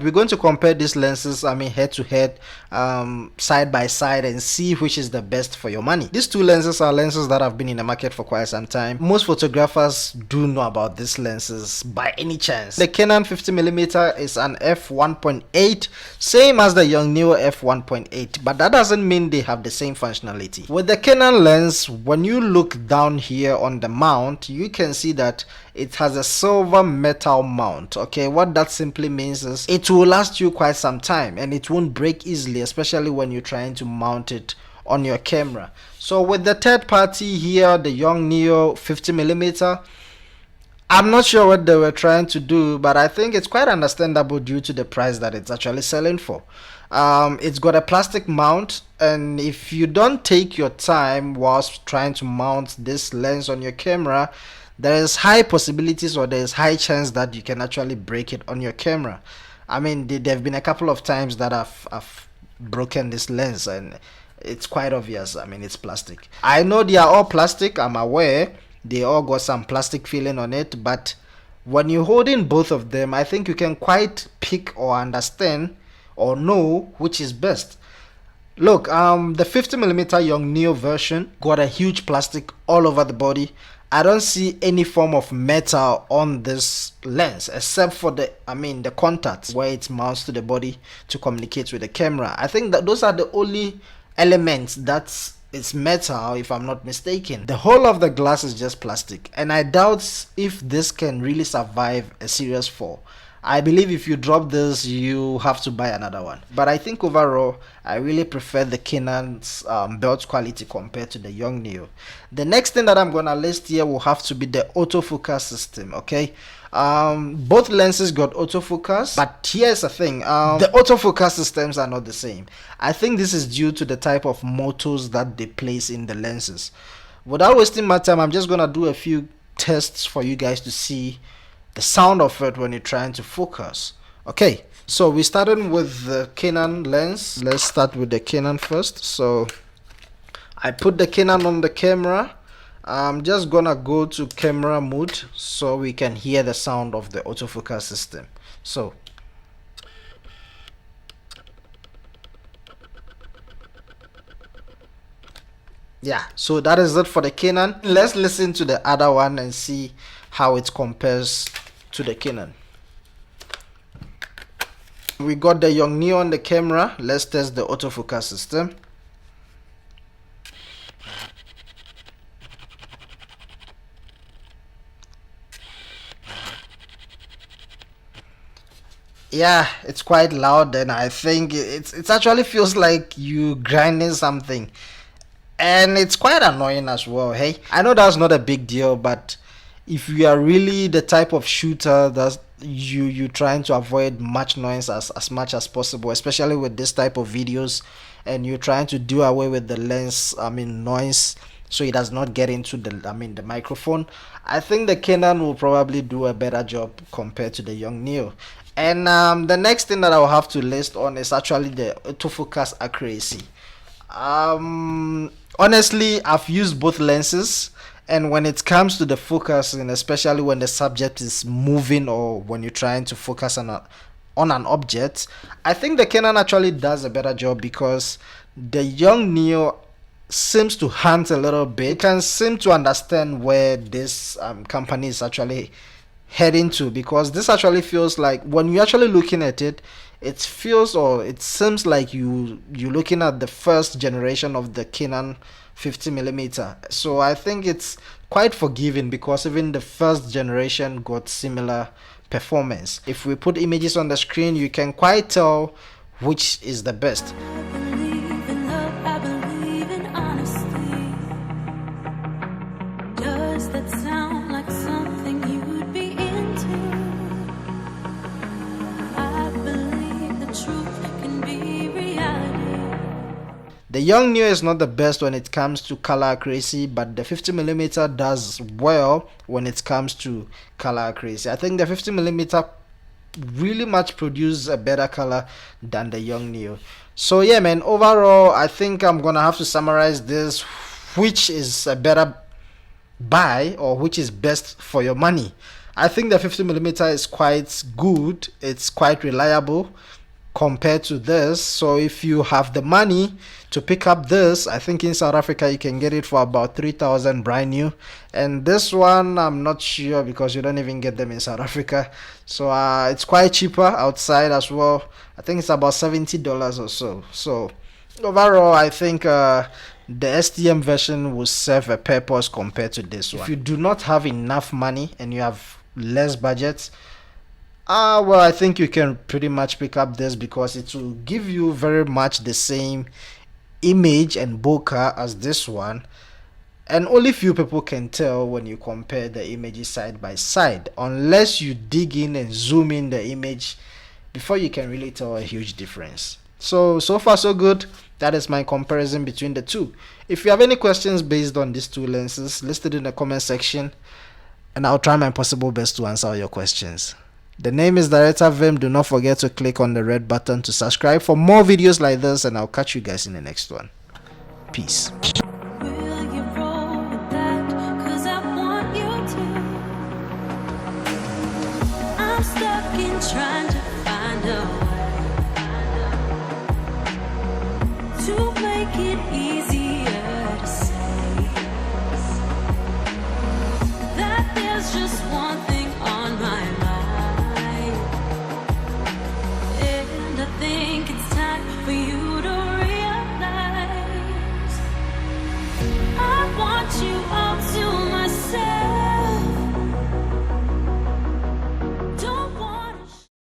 We're going to compare these lenses, head to head, side by side, and see which is the best for your money. These two lenses are lenses that have been in the market for quite some time. Most photographers do know about these lenses by any chance. The Canon 50mm is an f1.8, same as the Yongnuo f1.8, but that doesn't mean they have the same functionality. With the Canon lens, when you look down here on the mount, you can see that it has a silver metal mount. Okay, what that simply means is it will last you quite some time and it won't break easily, especially when you're trying to mount it on your camera. So with the third party here, the Yongnuo 50mm, I'm not sure what they were trying to do, but I think it's quite understandable due to the price that it's actually selling for. It's got a plastic mount, and if you don't take your time whilst trying to mount this lens on your camera, there is high possibilities, or there is high chance that you can actually break it on your camera. There have been a couple of times that I've broken this lens, and it's quite obvious. It's plastic. I know they are all plastic, I'm aware. They all got some plastic feeling on it, but when you're holding both of them, I think you can quite pick or understand or know which is best. Look, the 50mm Yongnuo version got a huge plastic all over the body. I don't see any form of metal on this lens except for the contacts where it mounts to the body to communicate with the camera. I think that those are the only elements that's it's metal, if I'm not mistaken. The whole of the glass is just plastic, and I doubt if this can really survive a serious fall. I believe if you drop this, you have to buy another one. But I think overall, I really prefer the Canon's build quality compared to the Yongnuo. The next thing that I'm gonna list here will have to be the autofocus system. Okay, both lenses got autofocus, but here's the thing: the autofocus systems are not the same. I think this is due to the type of motors that they place in the lenses. Without wasting my time, I'm just gonna do a few tests for you guys to see the sound of it when you're trying to focus. Okay, so we started with the Canon lens. Let's start with the Canon first. So I put the Canon on the camera. I'm just gonna go to camera mode so we can hear the sound of the autofocus system. So yeah, so that is it for the Canon. Let's listen to the other one and see how it compares to the Canon. We got the Yongnuo on the camera. Let's test the autofocus system. Yeah, it's quite loud, and I think it actually feels like you grinding something, and it's quite annoying as well. Hey, I know that's not a big deal, but if you are really the type of shooter that you trying to avoid much noise as much as possible, especially with this type of videos, and you're trying to do away with the lens noise so it does not get into the microphone, I think the Canon will probably do a better job compared to the Yongnuo. And the next thing that I'll have to list on is actually the autofocus accuracy. Honestly, I've used both lenses, and when it comes to the focus, and especially when the subject is moving or when you're trying to focus on an object, I think the Canon actually does a better job, because the Yongnuo seems to hunt a little bit. You can seem to understand where this company is actually heading to, because this actually feels like, when you're actually looking at it, it feels, or it seems like you're looking at the first generation of the Canon 50mm. So I think it's quite forgiving, because even the first generation got similar performance. If we put images on the screen, you can quite tell which is the best. The Yongnuo is not the best when it comes to color accuracy, but the 50mm does well when it comes to color accuracy. I think the 50mm really much produces a better color than the Yongnuo. So yeah, man, overall, I think I'm gonna have to summarize this: which is a better buy, or which is best for your money. I think the 50mm is quite good. It's quite reliable compared to this. So if you have the money to pick up this, I think in South Africa you can get it for about 3,000 brand new. And this one I'm not sure because you don't even get them in South Africa. So it's quite cheaper outside as well. I think it's about $70 or so. So overall, I think the STM version will serve a purpose compared to this one. If you do not have enough money and you have less budget, well, I think you can pretty much pick up this because it will give you very much the same image and bokeh as this one, and only few people can tell when you compare the images side by side, unless you dig in and zoom in the image before you can really tell a huge difference. So far so good. That is my comparison between the two. If you have any questions based on these two lenses, list it in the comment section and I'll try my possible best to answer all your questions. The name is Director Vim. Do not forget to click on the red button to subscribe for more videos like this, and I'll catch you guys in the next one. Peace. Will you roll with that? 'Cause I want you to. I'm stuck in trying to find a way to make it easy.